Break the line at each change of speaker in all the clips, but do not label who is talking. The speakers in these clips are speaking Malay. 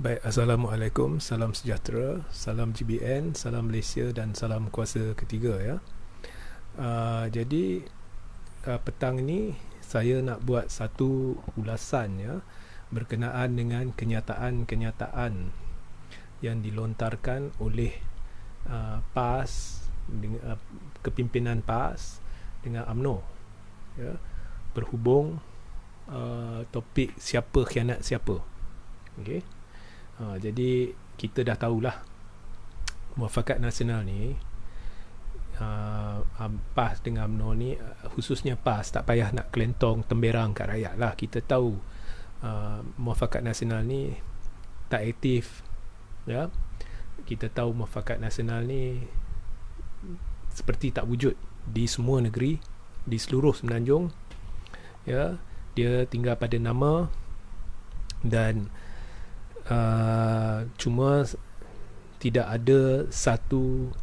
Baik, Assalamualaikum, salam sejahtera, salam GBN, salam Malaysia dan salam kuasa ketiga ya. Jadi petang ni saya nak buat satu ulasan ya berkenaan dengan kenyataan-kenyataan yang dilontarkan oleh PAS dengan kepimpinan PAS dengan UMNO ya, berhubung topik siapa khianat siapa. Okey. Jadi kita dah tahulah Muafakat Nasional ni PAS dengan UMNO ni, khususnya PAS tak payah nak kelentong temberang kat rakyat lah. Kita tahu Muafakat Nasional ni tak aktif ya. Kita tahu Muafakat Nasional ni seperti tak wujud di semua negeri, di seluruh semenanjung ya. Dia tinggal pada nama dan cuma tidak ada satu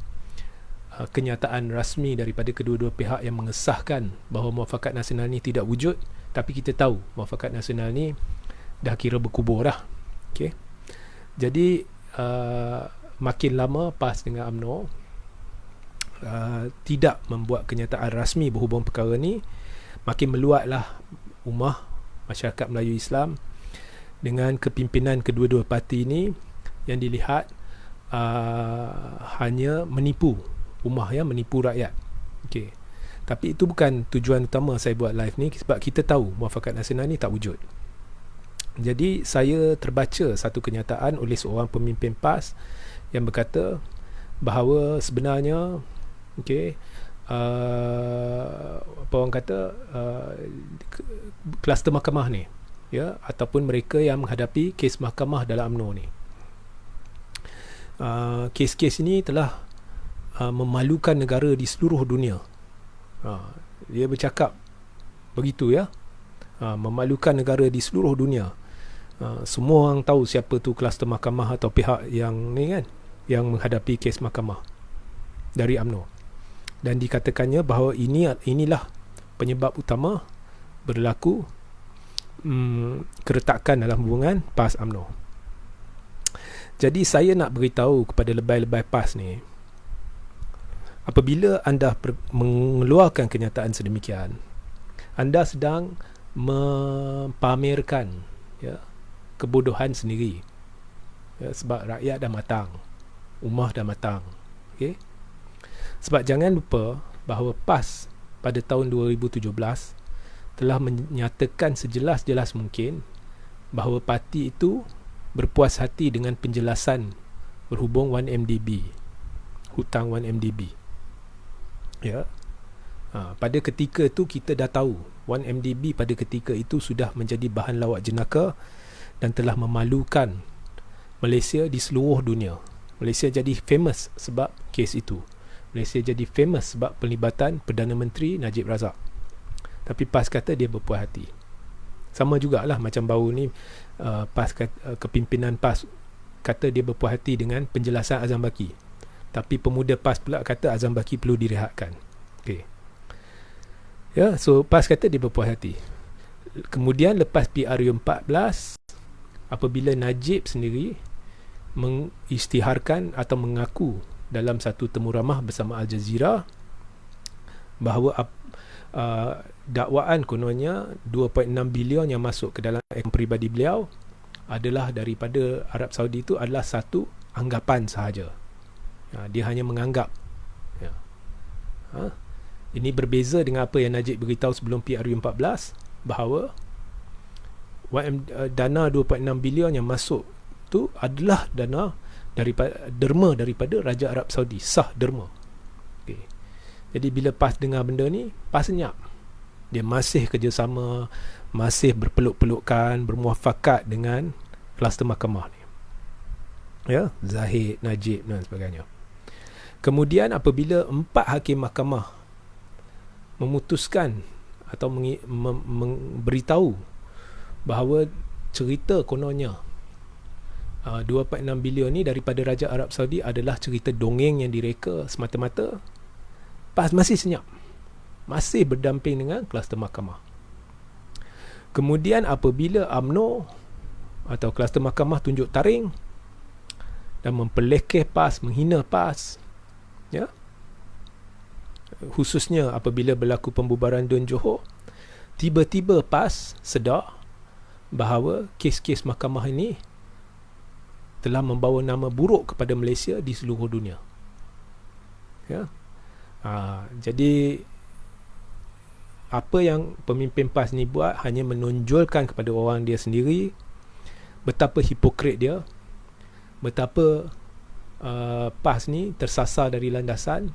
kenyataan rasmi daripada kedua-dua pihak yang mengesahkan bahawa Muafakat Nasional ni tidak wujud. Tapi kita tahu Muafakat Nasional ni dah kira berkubur dah. Okay. Jadi makin lama PAS dengan UMNO tidak membuat kenyataan rasmi berhubung perkara ni, makin meluatlah ummah masyarakat Melayu Islam dengan kepimpinan kedua-dua parti ini yang dilihat hanya menipu ummah ya, menipu rakyat. Okey. Tapi itu bukan tujuan utama saya buat live ni, sebab kita tahu Muafakat Nasional ni tak wujud. Jadi saya terbaca satu kenyataan oleh seorang pemimpin PAS yang berkata bahawa sebenarnya okey, apa orang kata, kluster mahkamah ni ya, ataupun mereka yang menghadapi kes mahkamah dalam UMNO ni, kes-kes ini telah memalukan negara di seluruh dunia. Dia bercakap begitu ya, memalukan negara di seluruh dunia. Semua orang tahu siapa tu kluster mahkamah atau pihak yang ni kan, yang menghadapi kes mahkamah dari UMNO. Dan dikatakannya bahawa inilah penyebab utama berlaku keretakan dalam hubungan PAS UMNO. Jadi saya nak beritahu kepada lebay-lebay PAS ni, apabila anda mengeluarkan kenyataan sedemikian, anda sedang mempamerkan ya, kebodohan sendiri ya, sebab rakyat dah matang, ummah dah matang. Okay? Sebab jangan lupa bahawa PAS pada tahun 2017 telah menyatakan sejelas-jelas mungkin bahawa parti itu berpuas hati dengan penjelasan berhubung 1MDB, hutang 1MDB ya. Pada ketika itu kita dah tahu 1MDB pada ketika itu sudah menjadi bahan lawak jenaka dan telah memalukan Malaysia di seluruh dunia. Malaysia jadi famous sebab kes itu. Malaysia jadi famous sebab pelibatan Perdana Menteri Najib Razak. Tapi PAS kata dia berpuas hati. Sama jugalah macam baru ni PAS kepimpinan PAS kata dia berpuas hati dengan penjelasan Azam Baki. Tapi pemuda PAS pula kata Azam Baki perlu direhatkan. Okey. Ya, so PAS kata dia berpuas hati. Kemudian lepas PRU 14, apabila Najib sendiri mengisytiharkan atau mengaku dalam satu temu ramah bersama Al Jazeera bahawa dakwaan kononnya 2.6 bilion yang masuk ke dalam akaun peribadi beliau adalah daripada Arab Saudi, itu adalah satu anggapan sahaja. Dia hanya menganggap ya. Ini berbeza dengan apa yang Najib beritahu sebelum PRU 14 bahawa dana 2.6 bilion yang masuk tu adalah dana derma daripada Raja Arab Saudi, sah derma. Okay. Jadi bila PAS dengar benda ni, PAS senyap. Dia masih kerjasama, masih berpeluk-pelukan, bermuafakat dengan kluster mahkamah ni ya, Zahid, Najib dan sebagainya. Kemudian apabila 4 hakim mahkamah memutuskan atau memberitahu bahawa cerita kononnya 2.6 bilion ni daripada Raja Arab Saudi adalah cerita dongeng yang direka semata-mata, PAS masih senyap, masih berdamping dengan kluster mahkamah. Kemudian apabila UMNO atau kluster mahkamah tunjuk taring dan memperlekeh PAS, menghina PAS, ya, khususnya apabila berlaku pembubaran DUN Johor, tiba-tiba PAS sedar bahawa kes-kes mahkamah ini telah membawa nama buruk kepada Malaysia di seluruh dunia. Ya. Jadi apa yang pemimpin PAS ni buat hanya menonjolkan kepada orang dia sendiri betapa hipokrit dia, betapa PAS ni tersasar dari landasan.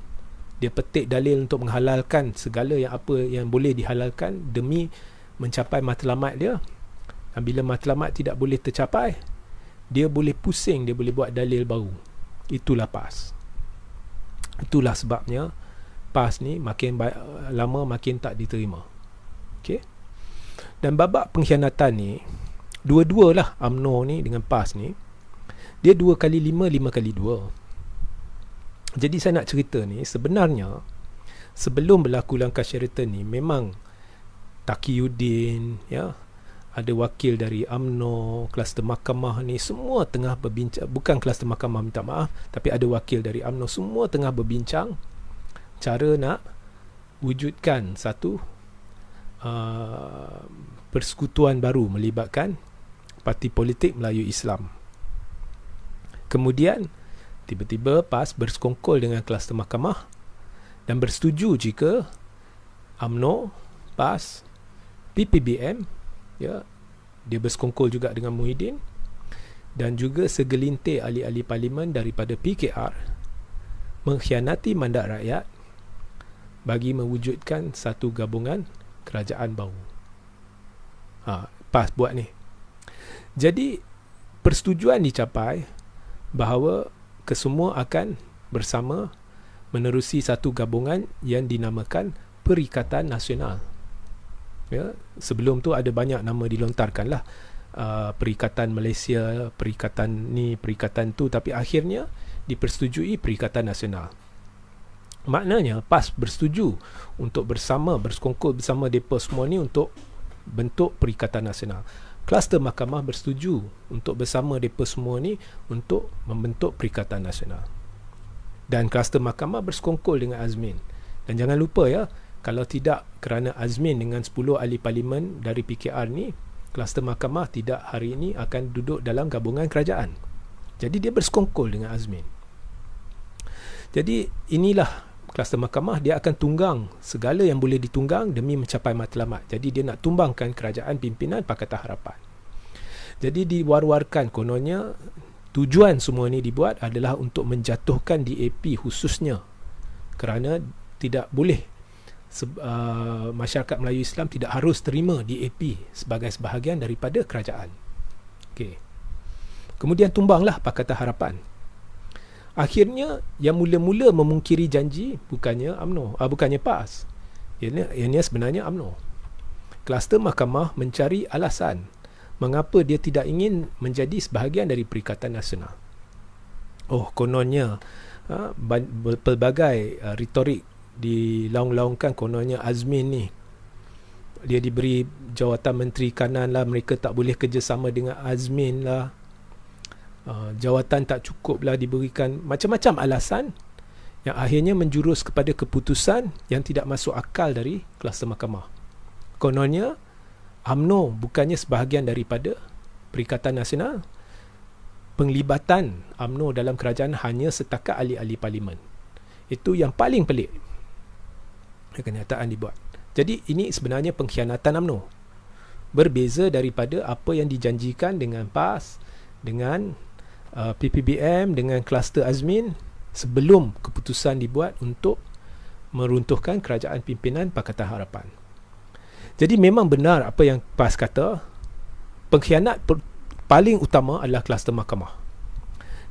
Dia petik dalil untuk menghalalkan segala yang apa yang boleh dihalalkan demi mencapai matlamat dia. Dan bila matlamat tidak boleh tercapai, dia boleh pusing, dia boleh buat dalil baru. Itulah PAS. Itulah sebabnya PAS ni makin lama makin tak diterima. Okey. Dan babak pengkhianatan ni, dua-dualah UMNO ni dengan PAS ni, dia 2 kali 5, 5 kali 2. Jadi saya nak cerita ni, sebenarnya sebelum berlaku langkah Sheraton ni, memang Taqiyuddin, ya, ada wakil dari UMNO, kluster mahkamah ni semua tengah berbincang, bukan kluster mahkamah, minta maaf, tapi ada wakil dari UMNO, semua tengah berbincang cara nak wujudkan satu persekutuan baru melibatkan parti politik Melayu Islam. Kemudian tiba-tiba PAS bersekongkol dengan kluster mahkamah dan bersetuju jika UMNO, PAS, PPBM, ya, dia bersekongkol juga dengan Muhyiddin dan juga segelintir ahli-ahli parlimen daripada PKR mengkhianati mandat rakyat bagi mewujudkan satu gabungan kerajaan baru. PAS buat ni. Jadi persetujuan dicapai bahawa kesemua akan bersama menerusi satu gabungan yang dinamakan Perikatan Nasional. Ya, sebelum tu ada banyak nama dilontarkan lah, Perikatan Malaysia, Perikatan ni, Perikatan tu, tapi akhirnya dipersetujui Perikatan Nasional. Maknanya PAS bersetuju untuk bersama, bersekongkol bersama mereka semua ni untuk bentuk Perikatan Nasional. Kluster mahkamah bersetuju untuk bersama mereka semua ni untuk membentuk Perikatan Nasional. Dan kluster mahkamah bersekongkol dengan Azmin. Dan jangan lupa ya, kalau tidak kerana Azmin dengan 10 ahli parlimen dari PKR ni, kluster mahkamah tidak hari ini akan duduk dalam gabungan kerajaan. Jadi dia bersekongkol dengan Azmin. Jadi inilah kluster mahkamah, dia akan tunggang segala yang boleh ditunggang demi mencapai matlamat. Jadi dia nak tumbangkan kerajaan pimpinan Pakatan Harapan. Jadi diwar-warkan kononnya tujuan semua ni dibuat adalah untuk menjatuhkan DAP khususnya, kerana tidak boleh masyarakat Melayu Islam tidak harus terima DAP sebagai sebahagian daripada kerajaan. Okey. Kemudian tumbanglah Pakatan Harapan. Akhirnya yang mula-mula memungkiri janji bukannya UMNO, bukannya PAS. Ini sebenarnya UMNO. Kluster mahkamah mencari alasan mengapa dia tidak ingin menjadi sebahagian dari Perikatan Nasional. Oh, kononnya pelbagai retorik dilaung-laungkan, kononnya Azmin ni dia diberi jawatan Menteri Kanan lah, mereka tak boleh kerjasama dengan Azmin lah, jawatan tak cukup lah diberikan, macam-macam alasan yang akhirnya menjurus kepada keputusan yang tidak masuk akal dari kluster mahkamah. Kononnya UMNO bukannya sebahagian daripada Perikatan Nasional, penglibatan UMNO dalam kerajaan hanya setakat ahli-ahli parlimen. Itu yang paling pelik kenyataan dibuat. Jadi ini sebenarnya pengkhianatan UMNO, berbeza daripada apa yang dijanjikan dengan PAS, dengan PPBM, dengan kluster Azmin sebelum keputusan dibuat untuk meruntuhkan kerajaan pimpinan Pakatan Harapan. Jadi memang benar apa yang PAS kata, pengkhianat paling utama adalah kluster mahkamah.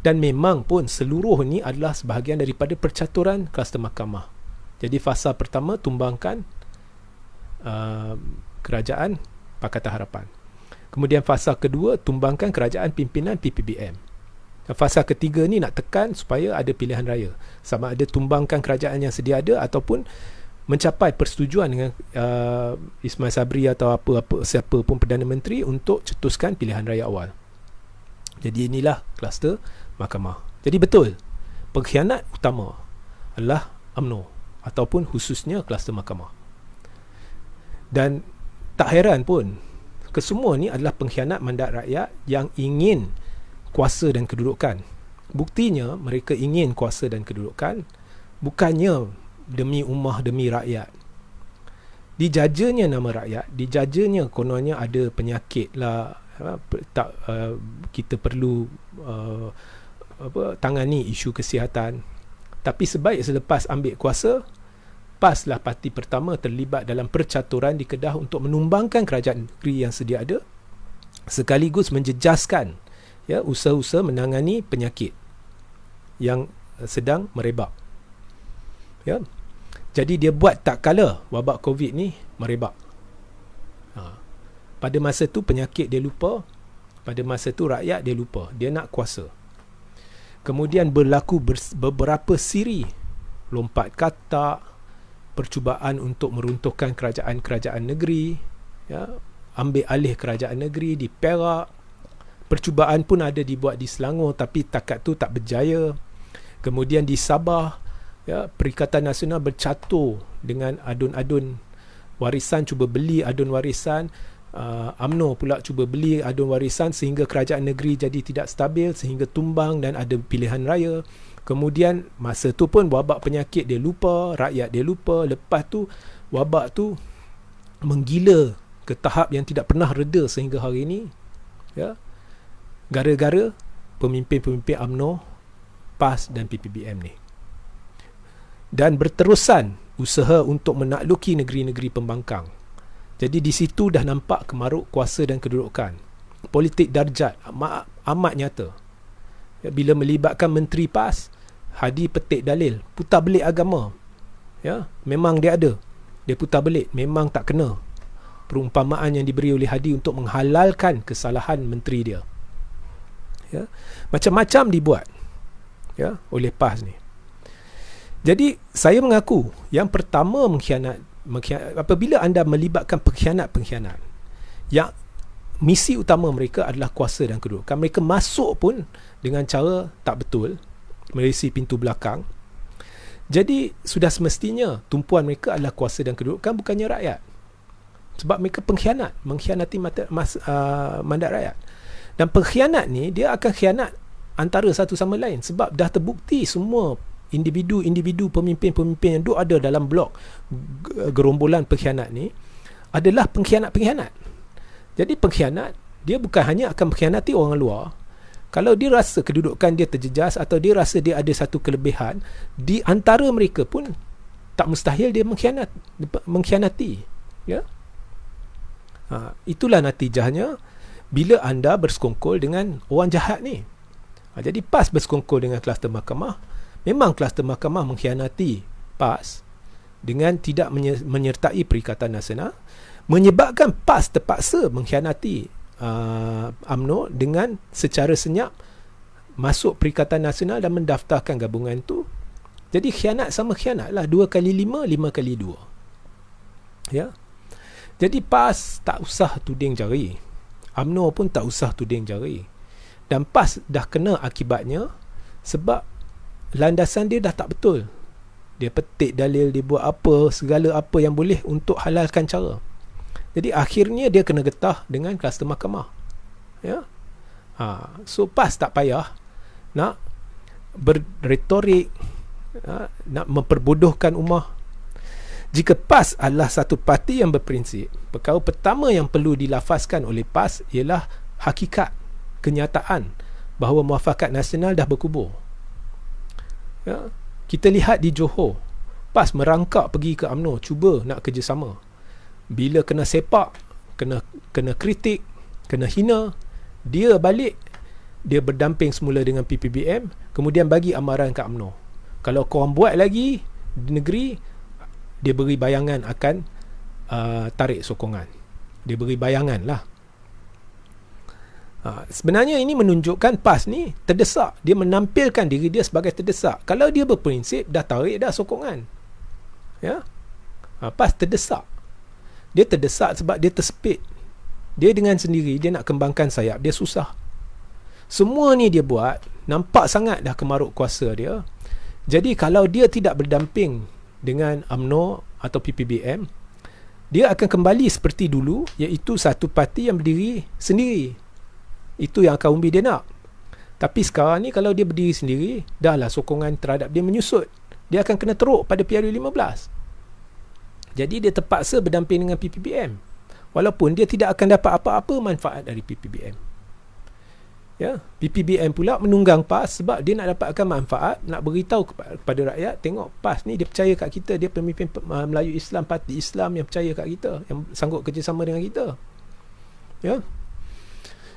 Dan memang pun seluruh ini adalah sebahagian daripada percaturan kluster mahkamah. Jadi fasa pertama tumbangkan kerajaan Pakatan Harapan. Kemudian fasa kedua tumbangkan kerajaan pimpinan PPBM. Dan fasa ketiga ni nak tekan supaya ada pilihan raya. Sama ada tumbangkan kerajaan yang sedia ada ataupun mencapai persetujuan dengan Ismail Sabri atau siapa pun Perdana Menteri untuk cetuskan pilihan raya awal. Jadi inilah kluster mahkamah. Jadi betul, pengkhianat utama adalah UMNO ataupun khususnya kluster mahkamah. Dan tak heran pun, kesemua ni adalah pengkhianat mandat rakyat yang ingin kuasa dan kedudukan. Buktinya mereka ingin kuasa dan kedudukan bukannya demi ummah, demi rakyat. Dijajanya nama rakyat, dijajanya kononnya ada penyakit lah, kita perlu tangani isu kesihatan. Tapi sebaik selepas ambil kuasa, PAS lah parti pertama terlibat dalam percaturan di Kedah untuk menumbangkan kerajaan negeri yang sedia ada, sekaligus menjejaskan usaha-usaha menangani penyakit yang sedang merebak. Jadi dia buat tak kala wabak COVID ni merebak. Pada masa tu penyakit dia lupa, pada masa tu rakyat dia lupa, dia nak kuasa. Kemudian berlaku beberapa siri, lompat katak, percubaan untuk meruntuhkan kerajaan-kerajaan negeri, ambil alih kerajaan negeri di Perak. Percubaan pun ada dibuat di Selangor tapi takat tu tak berjaya. Kemudian di Sabah, Perikatan Nasional bercatur dengan adun-adun warisan, cuba beli adun warisan. UMNO pula cuba beli adun warisan sehingga kerajaan negeri jadi tidak stabil, sehingga tumbang dan ada pilihan raya. Kemudian masa tu pun wabak penyakit dia lupa, rakyat dia lupa. Lepas tu wabak tu menggila ke tahap yang tidak pernah reda sehingga hari ini, gara-gara pemimpin-pemimpin UMNO, PAS dan PPBM ni. Dan berterusan usaha untuk menakluki negeri-negeri pembangkang. Jadi di situ dah nampak kemaruk kuasa dan kedudukan. Politik darjat amat nyata. Bila melibatkan menteri PAS, Hadi petik dalil, putar belik agama. Memang dia ada. Dia putar belik, memang tak kena perumpamaan yang diberi oleh Hadi untuk menghalalkan kesalahan menteri dia. Macam-macam dibuat oleh PAS ni. Jadi saya mengaku yang pertama mengkhianat, apabila anda melibatkan pengkhianat-pengkhianat yang misi utama mereka adalah kuasa dan kedudukan, mereka masuk pun dengan cara tak betul, melalui pintu belakang. Jadi sudah semestinya tumpuan mereka adalah kuasa dan kedudukan, bukannya rakyat. Sebab mereka mengkhianati mandat rakyat. Dan pengkhianat ni dia akan khianat antara satu sama lain, sebab dah terbukti semua individu-individu, pemimpin-pemimpin yang ada dalam blok gerombolan pengkhianat ni adalah pengkhianat-pengkhianat. Jadi pengkhianat dia bukan hanya akan mengkhianati orang luar. Kalau dia rasa kedudukan dia terjejas atau dia rasa dia ada satu kelebihan, di antara mereka pun tak mustahil dia mengkhianati. Itulah natijahnya bila anda bersekongkol dengan orang jahat ni. Jadi PAS bersekongkol dengan kluster mahkamah. Memang kluster mahkamah mengkhianati PAS dengan tidak menyertai Perikatan Nasional, menyebabkan PAS terpaksa mengkhianati UMNO dengan secara senyap masuk Perikatan Nasional dan mendaftarkan gabungan tu. Jadi khianat sama khianat lah, 2 kali 5, 5 kali 2. Jadi PAS tak usah tuding jari, UMNO pun tak usah tuding jari, dan PAS dah kena akibatnya sebab landasan dia dah tak betul. Dia petik dalil, dia buat segala apa yang boleh untuk halalkan cara. Jadi akhirnya dia kena getah dengan kluster mahkamah. So PAS tak payah nak berretorik, nak memperbodohkan ummah. Jika PAS adalah satu parti yang berprinsip, perkara pertama yang perlu dilafazkan oleh PAS ialah hakikat, kenyataan bahawa muafakat nasional dah berkubur. Kita lihat di Johor, PAS merangkak pergi ke UMNO, cuba nak kerjasama. Bila kena sepak, kena kritik, kena hina, dia balik, dia berdamping semula dengan PPBM, kemudian bagi amaran ke UMNO. Kalau korang buat lagi di negeri, dia beri bayangan akan tarik sokongan. Dia beri bayangan lah. Sebenarnya ini menunjukkan PAS ni terdesak. Dia menampilkan diri dia sebagai terdesak. Kalau dia berprinsip, dah tarik dah sokongan. PAS terdesak. Dia terdesak sebab dia tersepit. Dia dengan sendiri, dia nak kembangkan sayap, dia susah. Semua ni dia buat, nampak sangat dah kemaruk kuasa dia. Jadi kalau dia tidak berdamping dengan UMNO atau PPBM, dia akan kembali seperti dulu, iaitu satu parti yang berdiri sendiri. Itu yang kaum umbi dia nak. Tapi sekarang ni kalau dia berdiri sendiri, dah lah sokongan terhadap dia menyusut. Dia akan kena teruk pada PRU15. Jadi dia terpaksa berdamping dengan PPBM. Walaupun dia tidak akan dapat apa-apa manfaat dari PPBM. Ya, PPBM pula menunggang PAS sebab dia nak dapatkan manfaat, nak beritahu kepada rakyat, tengok PAS ni dia percaya kat kita, dia pemimpin Melayu Islam, parti Islam yang percaya kat kita, yang sanggup kerjasama dengan kita. Ya.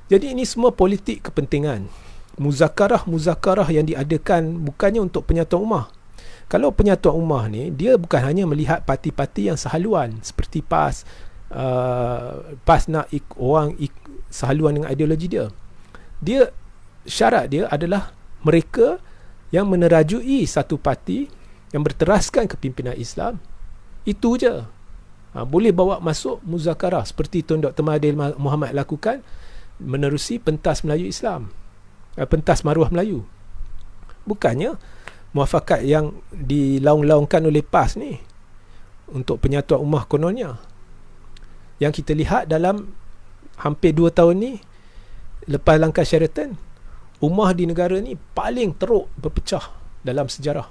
Jadi ini semua politik kepentingan. Muzakarah yang diadakan bukannya untuk penyatuan ummah. Kalau penyatuan ummah ni, dia bukan hanya melihat parti-parti yang sehaluan seperti PAS. PAS nak orang sehaluan dengan ideologi dia. Syarat dia adalah mereka yang menerajui satu parti yang berteraskan kepimpinan Islam. Itu je. Boleh bawa masuk muzakarah seperti Tun Dr. Mahathir Mohamad lakukan menerusi pentas Melayu Islam, pentas maruah Melayu. Bukannya muafakat yang dilaung-laungkan oleh PAS ni untuk penyatuan ummah kononnya. Yang kita lihat dalam hampir 2 tahun ni, lepas langkah Sheraton, ummah di negara ni paling teruk berpecah dalam sejarah.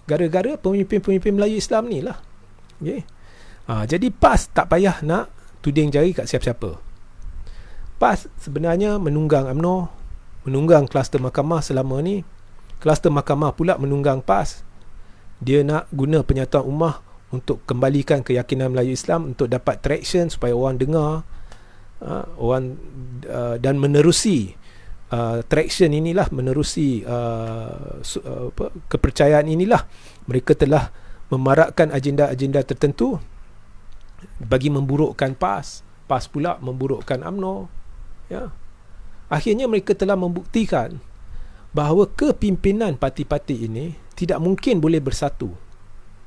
Gara-gara pemimpin-pemimpin Melayu Islam ni lah. Okay. Jadi PAS tak payah nak tuding jari kat siapa-siapa. PAS sebenarnya menunggang UMNO, menunggang kluster mahkamah selama ni. Kluster mahkamah pula menunggang PAS. Dia nak guna penyatuan ummah untuk kembalikan keyakinan Melayu Islam, untuk dapat traction supaya orang dengar, dan menerusi traction inilah, menerusi kepercayaan inilah, mereka telah memarakkan agenda-agenda tertentu bagi memburukkan PAS pula memburukkan UMNO. Ya. Akhirnya mereka telah membuktikan bahawa kepimpinan parti-parti ini tidak mungkin boleh bersatu.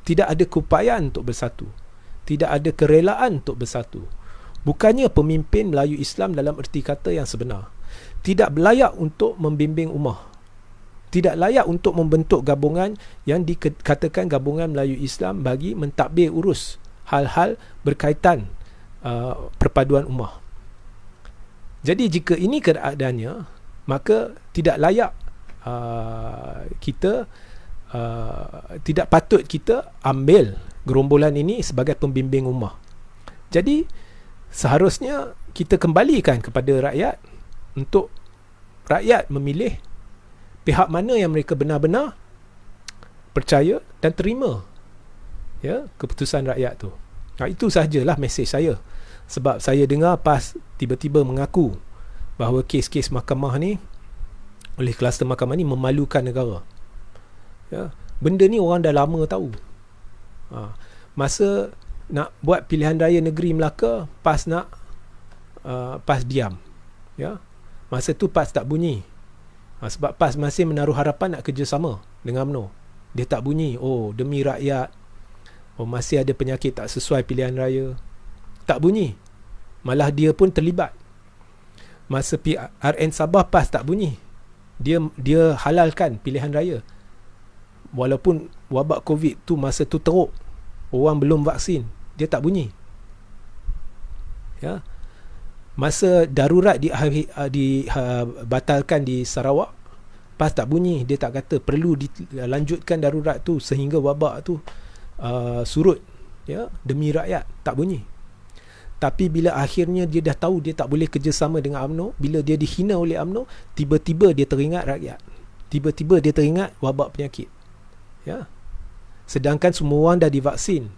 Tidak ada keupayaan untuk bersatu, tidak ada kerelaan untuk bersatu. Bukannya pemimpin Melayu Islam dalam erti kata yang sebenar. Tidak layak untuk membimbing ummah. Tidak layak untuk membentuk gabungan yang dikatakan gabungan Melayu Islam bagi mentadbir urus hal-hal berkaitan perpaduan ummah. Jadi jika ini keadaannya, maka tidak layak tidak patut kita ambil gerombolan ini sebagai pembimbing ummah. Jadi seharusnya kita kembalikan kepada rakyat untuk rakyat memilih pihak mana yang mereka benar-benar percaya dan terima, ya, keputusan rakyat tu. Itu sahajalah mesej saya. Sebab saya dengar PAS tiba-tiba mengaku bahawa kes-kes mahkamah ni, oleh kluster mahkamah ni, memalukan negara. Ya, benda ni orang dah lama tahu. Masa nak buat pilihan raya negeri Melaka, PAS PAS diam. Ya. Masa tu PAS tak bunyi. Sebab PAS masih menaruh harapan nak kerjasama dengan UMNO. Dia tak bunyi. Oh, demi rakyat. Oh, masih ada penyakit tak sesuai pilihan raya. Tak bunyi. Malah dia pun terlibat. Masa PRN Sabah, PAS tak bunyi. Dia halalkan pilihan raya. Walaupun wabak COVID tu masa tu teruk, orang belum vaksin, dia tak bunyi. Ya. Masa darurat dibatalkan di Sarawak, PAS tak bunyi. Dia tak kata perlu dilanjutkan darurat tu sehingga wabak tu surut, ya, demi rakyat. Tak bunyi. Tapi bila akhirnya dia dah tahu dia tak boleh kerjasama dengan UMNO, bila dia dihina oleh UMNO, tiba-tiba dia teringat rakyat. Tiba-tiba dia teringat wabak penyakit. Ya. Sedangkan semua orang dah divaksin.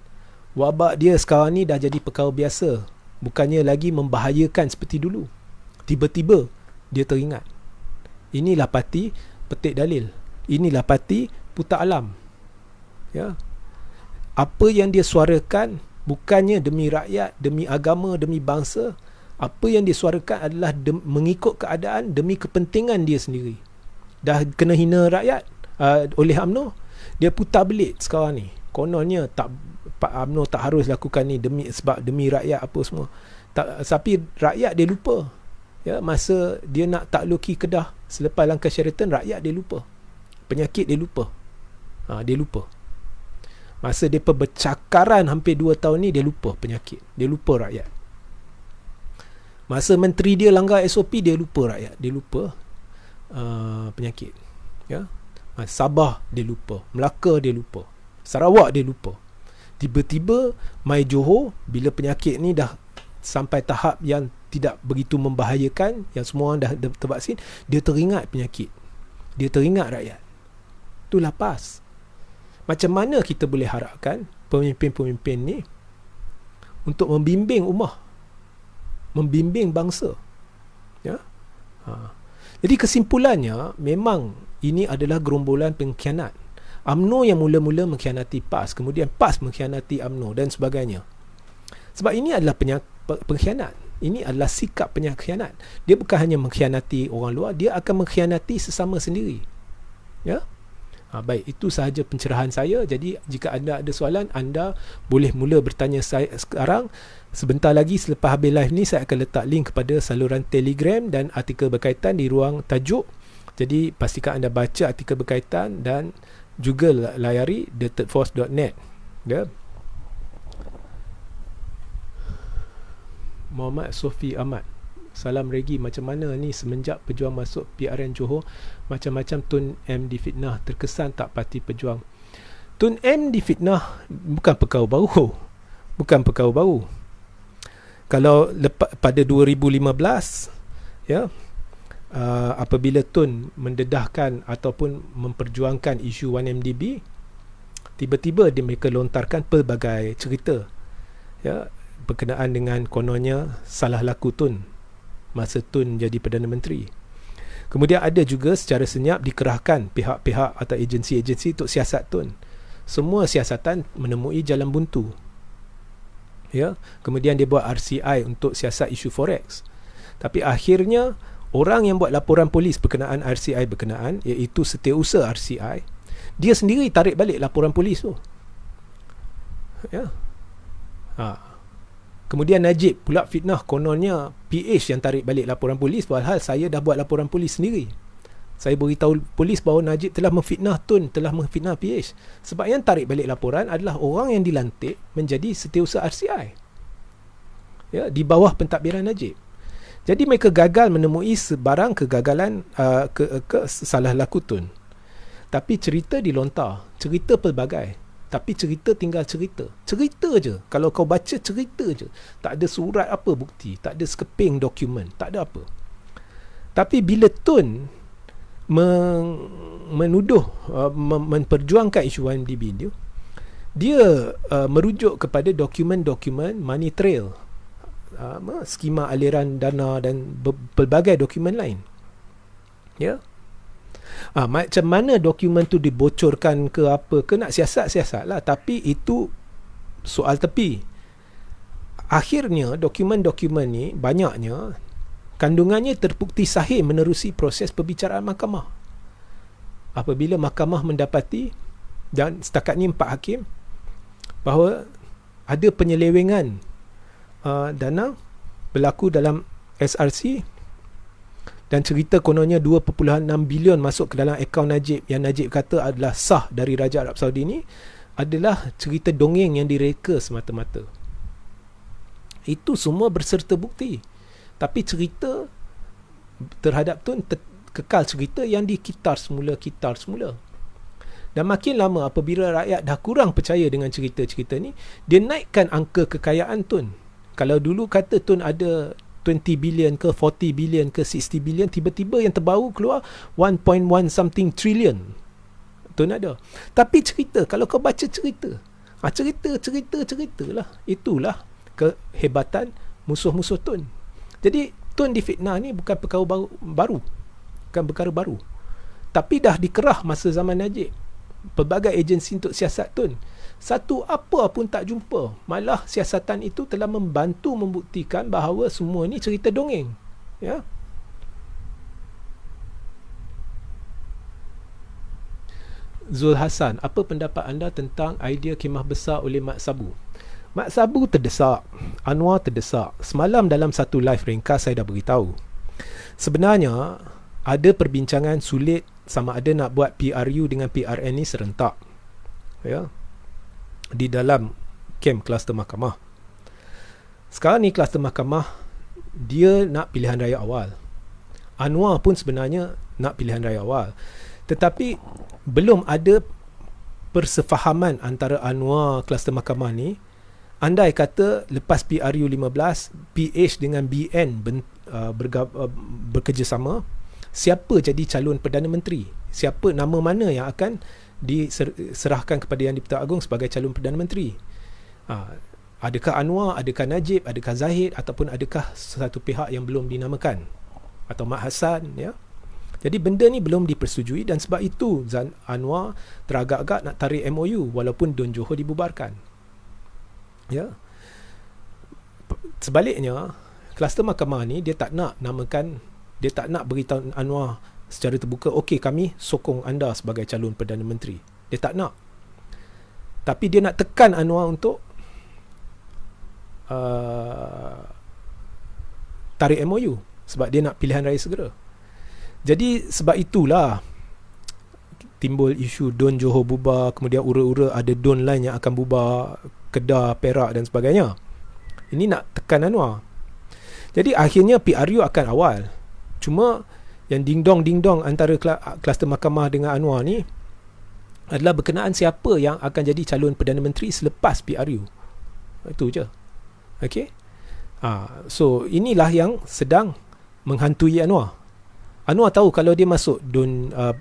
Wabak dia sekarang ni dah jadi perkara biasa, bukannya lagi membahayakan seperti dulu. Tiba-tiba dia teringat. Inilah parti petik dalil. Inilah parti putar alam. Ya. Apa yang dia suarakan bukannya demi rakyat, demi agama, demi bangsa. Apa yang dia suarakan adalah mengikut keadaan, demi kepentingan dia sendiri. Dah kena hina rakyat oleh UMNO, dia putar belit sekarang ni. Kononnya UMNO tak harus lakukan ni sebab demi rakyat apa semua. Tapi rakyat dia lupa. Ya, masa dia nak takluki Kedah selepas langkah Sheraton, rakyat dia lupa. Penyakit dia lupa. Dia lupa. Masa dia bercakaran hampir 2 tahun ni, dia lupa penyakit. Dia lupa rakyat. Masa menteri dia langgar SOP, dia lupa rakyat. Dia lupa penyakit. Ya. Sabah dia lupa. Melaka dia lupa. Sarawak dia lupa. Tiba-tiba mai Johor, bila penyakit ni dah sampai tahap yang tidak begitu membahayakan, yang semua orang dah tervaksin, dia teringat penyakit. Dia teringat rakyat. Itulah PAS. Macam mana kita boleh harapkan pemimpin-pemimpin ni untuk membimbing ummah, membimbing bangsa? Ya. Jadi kesimpulannya, memang ini adalah gerombolan pengkhianat. UMNO yang mula-mula mengkhianati PAS, kemudian PAS mengkhianati UMNO dan sebagainya. Sebab ini adalah pengkhianat. Ini adalah sikap pengkhianat. Dia bukan hanya mengkhianati orang luar, dia akan mengkhianati sesama sendiri. Ya. Baik, itu sahaja pencerahan saya. Jadi jika anda ada soalan, anda boleh mula bertanya saya sekarang. Sebentar lagi selepas habis live ni, saya akan letak link kepada saluran Telegram dan artikel berkaitan di ruang tajuk. Jadi pastikan anda baca artikel berkaitan dan juga layari thethirdforce.net. Ya. Muhammad Sofi Ahmad, salam Regi, macam mana ni semenjak pejuang masuk PRN Johor, macam-macam Tun M difitnah, terkesan tak parti pejuang. Tun M difitnah bukan perkara baru. Bukan perkara baru. Kalau pada 2015, ya, apabila Tun mendedahkan ataupun memperjuangkan isu 1MDB, tiba-tiba mereka lontarkan pelbagai cerita, ya, berkenaan dengan kononnya salah laku Tun masa Tun jadi Perdana Menteri. Kemudian ada juga secara senyap dikerahkan pihak-pihak atau agensi-agensi untuk siasat Tun. Semua siasatan menemui jalan buntu. Ya, kemudian dia buat RCI untuk siasat isu forex. Tapi akhirnya orang yang buat laporan polis berkenaan RCI berkenaan, iaitu Setiausaha RCI, dia sendiri tarik balik laporan polis tu. Ya. Kemudian Najib pula fitnah kononnya PH yang tarik balik laporan polis, padahal saya dah buat laporan polis sendiri. Saya beritahu polis bahawa Najib telah memfitnah Tun, telah memfitnah PH. Sebab yang tarik balik laporan adalah orang yang dilantik menjadi Setiausaha RCI. Ya, di bawah pentadbiran Najib. Jadi mereka gagal menemui sebarang kegagalan salah laku Tun. Tapi cerita dilontar, cerita pelbagai. Tapi cerita tinggal cerita. Cerita je. Kalau kau baca, cerita je. Tak ada surat apa bukti. Tak ada sekeping dokumen. Tak ada apa. Tapi bila Tun menuduh, memperjuangkan isu 1MDB dia merujuk kepada dokumen-dokumen money trail, skema aliran dana dan pelbagai dokumen lain. Ya. Macam mana dokumen tu dibocorkan ke apa ke, nak siasat lah, tapi itu soal tepi. Akhirnya dokumen-dokumen ni banyaknya kandungannya terbukti sahih menerusi proses perbicaraan mahkamah. Apabila mahkamah mendapati, dan setakat ni 4 hakim, bahawa ada penyelewengan dana berlaku dalam SRC, dan cerita kononnya 2.6 bilion masuk ke dalam akaun Najib yang Najib kata adalah sah dari Raja Arab Saudi ni, adalah cerita dongeng yang direka semata-mata. Itu semua berserta bukti. Tapi cerita terhadap Tun kekal cerita yang dikitar semula. Dan makin lama apabila rakyat dah kurang percaya dengan cerita-cerita ni, dia naikkan angka kekayaan Tun. Kalau dulu kata Tun ada 20 bilion ke 40 bilion ke 60 bilion, tiba-tiba yang terbaru keluar 1.1 something trillion. Tun ada. Tapi cerita, kalau kau baca cerita, cerita lah. Itulah kehebatan musuh-musuh Tun. Jadi Tun difitnah ni bukan perkara baru. Bukan perkara baru. Tapi dah dikerah masa zaman Najib. Pelbagai agensi untuk siasat Tun. Satu apa pun tak jumpa. Malah siasatan itu telah membantu membuktikan bahawa semua ni cerita dongeng. Ya. Zul Hasan, apa pendapat anda tentang idea khemah besar oleh Mat Sabu? Mat Sabu terdesak, Anwar terdesak. Semalam dalam satu live ringkas saya dah beritahu. Sebenarnya ada perbincangan sulit sama ada nak buat PRU dengan PRN ni serentak, ya, di dalam kem kluster mahkamah. Sekarang ni kluster mahkamah dia nak pilihan raya awal. Anwar pun sebenarnya nak pilihan raya awal. Tetapi belum ada persefahaman antara Anwar kluster mahkamah ni. Andai kata lepas PRU 15, PH dengan BN bekerjasama, siapa jadi calon Perdana Menteri? Siapa, nama mana yang akan diserahkan kepada Yang di-Pertuan Agong sebagai calon Perdana Menteri? Adakah Anwar, adakah Najib, adakah Zahid, ataupun adakah satu pihak yang belum dinamakan, atau Mat Hassan, ya? Jadi benda ni belum dipersetujui, dan sebab itu Anwar teragak-agak nak tarik MOU walaupun Dun Johor dibubarkan. Ya. Sebaliknya, kluster mahkamah ni dia tak nak namakan, dia tak nak beritahu Anwar secara terbuka, okey, kami sokong anda sebagai calon Perdana Menteri. Dia tak nak. Tapi dia nak tekan Anwar untuk tarik MOU sebab dia nak pilihan raya segera. Jadi sebab itulah timbul isu Dun Johor bubar, kemudian ura-ura ada Dun lain yang akan bubar, Kedah, Perak dan sebagainya. Ini nak tekan Anwar. Jadi akhirnya PRU akan awal. Cuma yang ding-dong antara kluster mahkamah dengan Anwar ni adalah berkenaan siapa yang akan jadi calon Perdana Menteri selepas PRU. Itu je. Okey. So inilah yang sedang menghantui Anwar. Anwar tahu kalau dia masuk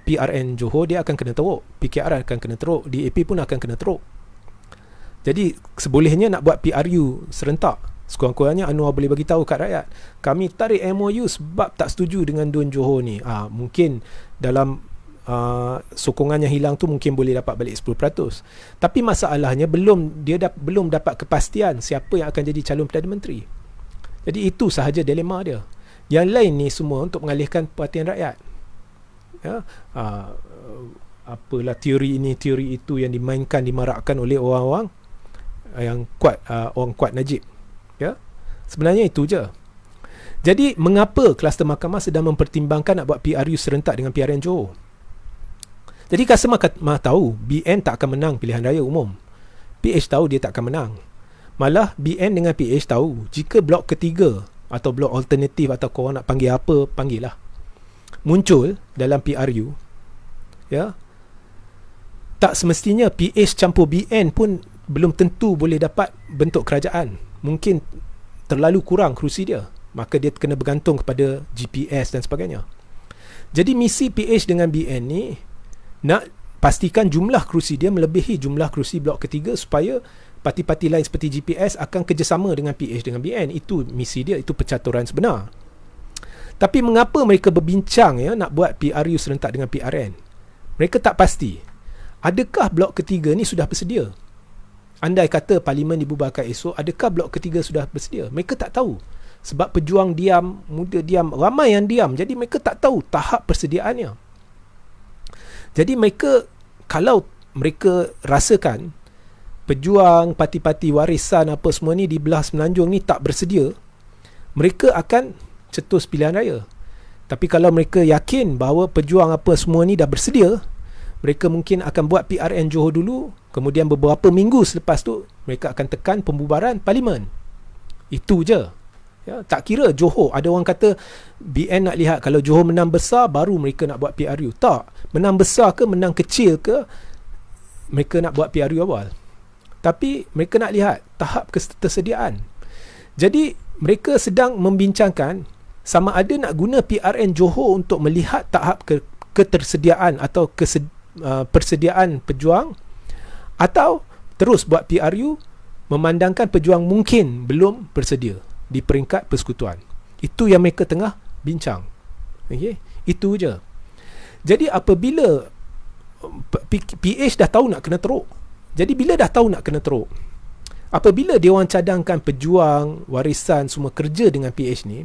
PRN Johor, dia akan kena teruk, PKR akan kena teruk, DAP pun akan kena teruk. Jadi sebolehnya nak buat PRU serentak. Sekurang-kurangnya Anwar boleh bagi tahu kat rakyat, kami tarik MOU sebab tak setuju dengan Dun Johor ni. Mungkin dalam sokongan yang hilang tu mungkin boleh dapat balik 10%. Tapi masalahnya belum dapat kepastian siapa yang akan jadi calon Perdana Menteri. Jadi itu sahaja dilema dia. Yang lain ni semua untuk mengalihkan perhatian rakyat. Ya, apalah teori ini, teori itu yang dimainkan, dimarakkan oleh orang-orang yang kuat, orang kuat Najib. Ya, sebenarnya itu je. Jadi mengapa kluster mahkamah sedang mempertimbangkan nak buat PRU serentak dengan PRN Johor? Jadi kluster mahkamah tahu BN tak akan menang pilihan raya umum. PH tahu dia tak akan menang. Malah BN dengan PH tahu jika blok ketiga atau blok alternatif, atau korang nak panggil apa, panggil lah, muncul dalam PRU, ya, tak semestinya PH campur BN pun belum tentu boleh dapat bentuk kerajaan. Mungkin terlalu kurang kerusi dia, maka dia kena bergantung kepada GPS dan sebagainya. Jadi misi PH dengan BN ni nak pastikan jumlah kerusi dia melebihi jumlah kerusi blok ketiga, supaya parti-parti lain seperti GPS akan kerjasama dengan PH dengan BN. Itu misi dia, itu percaturan sebenar. Tapi mengapa mereka berbincang, ya, nak buat PRU serentak dengan PRN? Mereka tak pasti adakah blok ketiga ni sudah bersedia. Andai kata parlimen dibubarkan esok, adakah blok ketiga sudah bersedia? Mereka tak tahu. Sebab pejuang diam, muda diam, ramai yang diam. Jadi mereka tak tahu tahap persediaannya. Jadi mereka, kalau mereka rasakan pejuang, parti-parti warisan apa semua ni di belah Semenanjung ni tak bersedia, mereka akan cetus pilihan raya. Tapi kalau mereka yakin bahawa pejuang apa semua ni dah bersedia, mereka mungkin akan buat PRN Johor dulu, kemudian beberapa minggu selepas tu mereka akan tekan pembubaran parlimen. Itu je. Ya, tak kira Johor, ada orang kata BN nak lihat kalau Johor menang besar baru mereka nak buat PRU. Tak, menang besar ke menang kecil ke, mereka nak buat PRU awal. Tapi mereka nak lihat tahap ketersediaan. Jadi mereka sedang membincangkan sama ada nak guna PRN Johor untuk melihat tahap ketersediaan atau persediaan pejuang, atau terus buat PRU memandangkan pejuang mungkin belum bersedia di peringkat persekutuan. Itu yang mereka tengah bincang. Okay? Itu je. Jadi apabila PH dah tahu nak kena teruk, jadi bila dah tahu nak kena teruk, apabila dia orang cadangkan pejuang, warisan semua kerja dengan PH ni,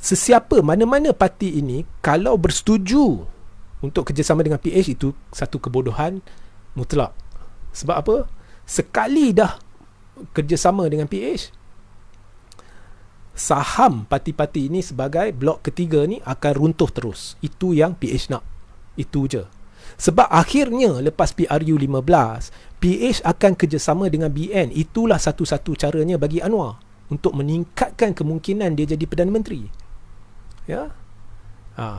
sesiapa, mana-mana parti ini kalau bersetuju untuk kerjasama dengan PH, itu satu kebodohan mutlak. Sebab apa? Sekali dah kerjasama dengan PH, saham parti-parti ini sebagai blok ketiga ni akan runtuh terus. Itu yang PH nak. Itu je. Sebab akhirnya lepas PRU 15, PH akan kerjasama dengan BN. Itulah satu-satu caranya bagi Anwar untuk meningkatkan kemungkinan dia jadi Perdana Menteri. Ya.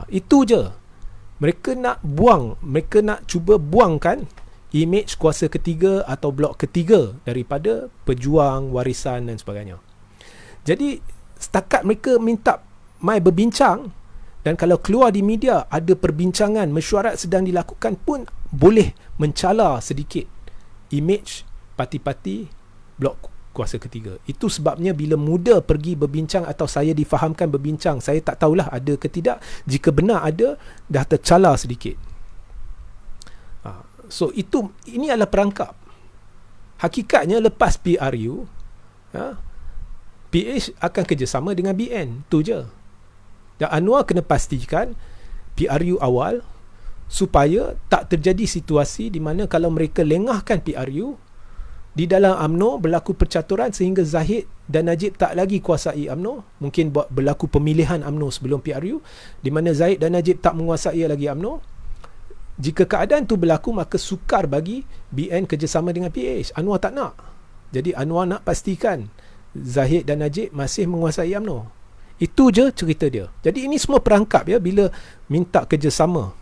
Itu je. Mereka nak cuba buangkan imej kuasa ketiga atau blok ketiga daripada Pejuang, Warisan dan sebagainya. Jadi setakat mereka minta mai berbincang, dan kalau keluar di media ada perbincangan, mesyuarat sedang dilakukan pun boleh mencala sedikit imej parti-parti blok kuasa ketiga. Itu sebabnya bila muda pergi berbincang atau saya difahamkan berbincang, saya tak tahulah ada ke tidak, jika benar ada, dah tercala sedikit. So ini adalah perangkap. Hakikatnya lepas PRU, PH akan kerjasama dengan BN. Itu je. Dan Anwar kena pastikan PRU awal supaya tak terjadi situasi di mana kalau mereka lengahkan PRU, di dalam UMNO berlaku percaturan sehingga Zahid dan Najib tak lagi kuasai UMNO. Mungkin berlaku pemilihan UMNO sebelum PRU, di mana Zahid dan Najib tak menguasai lagi UMNO. Jika keadaan tu berlaku, maka sukar bagi BN kerjasama dengan PH. Anwar tak nak. Jadi Anwar nak pastikan Zahid dan Najib masih menguasai UMNO. Itu je cerita dia. Jadi ini semua perangkap ya, bila minta kerjasama.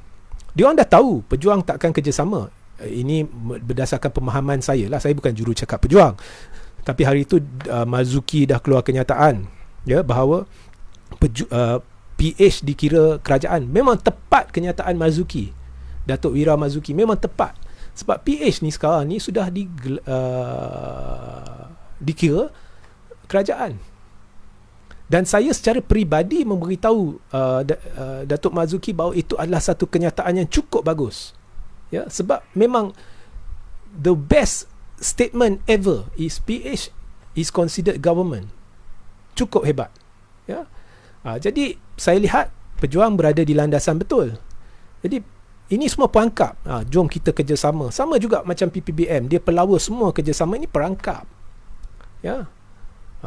Dia orang dah tahu Pejuang takkan kerjasama. Ini berdasarkan pemahaman saya lah. Saya bukan jurucakap Pejuang. Tapi hari itu Marzuki dah keluar kenyataan ya, bahawa PH dikira kerajaan. Memang tepat kenyataan Marzuki, Datuk Wira Marzuki, memang tepat. Sebab PH ni sekarang ni sudah dikira kerajaan. Dan saya secara peribadi memberitahu Datuk Marzuki bahawa itu adalah satu kenyataan yang cukup bagus. Ya, sebab memang the best statement ever is PH is considered government. Cukup hebat. Ya. Jadi saya lihat Pejuang berada di landasan betul. Jadi ini semua perangkap. Jom kita kerjasama. Sama juga macam PPBM, dia pelawa semua kerjasama, ini perangkap. Ya.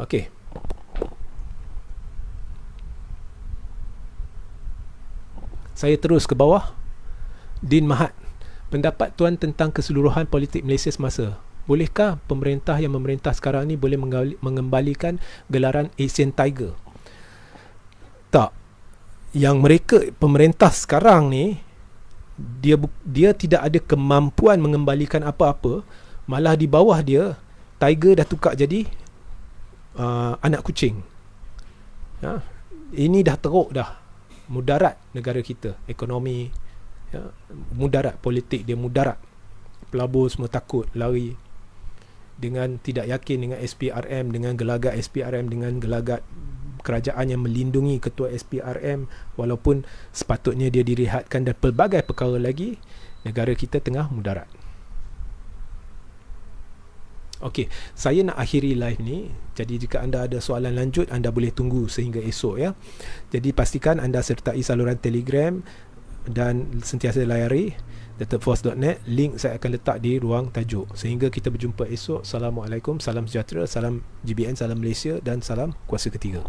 Okey. Saya terus ke bawah. Din Mahat, pendapat tuan tentang keseluruhan politik Malaysia semasa. Bolehkah pemerintah yang memerintah sekarang ni boleh mengembalikan gelaran Asian Tiger? Tak. Yang mereka, pemerintah sekarang ni, dia tidak ada kemampuan mengembalikan apa-apa. Malah di bawah dia, Tiger dah tukar jadi anak kucing. Ini dah teruk dah. Mudarat negara kita, ekonomi, ya, mudarat politik dia, mudarat. Pelabur semua takut lari dengan tidak yakin dengan SPRM, dengan gelagat SPRM, dengan gelagat kerajaan yang melindungi ketua SPRM walaupun sepatutnya dia direhatkan, dan pelbagai perkara lagi. Negara kita tengah mudarat. Okey, saya nak akhiri live ni. Jadi jika anda ada soalan lanjut, anda boleh tunggu sehingga esok ya. Jadi pastikan anda sertai saluran Telegram dan sentiasa layari theforce.net. Link saya akan letak di ruang tajuk. Sehingga kita berjumpa esok. Assalamualaikum, salam sejahtera, salam GBN, salam Malaysia dan salam kuasa ketiga.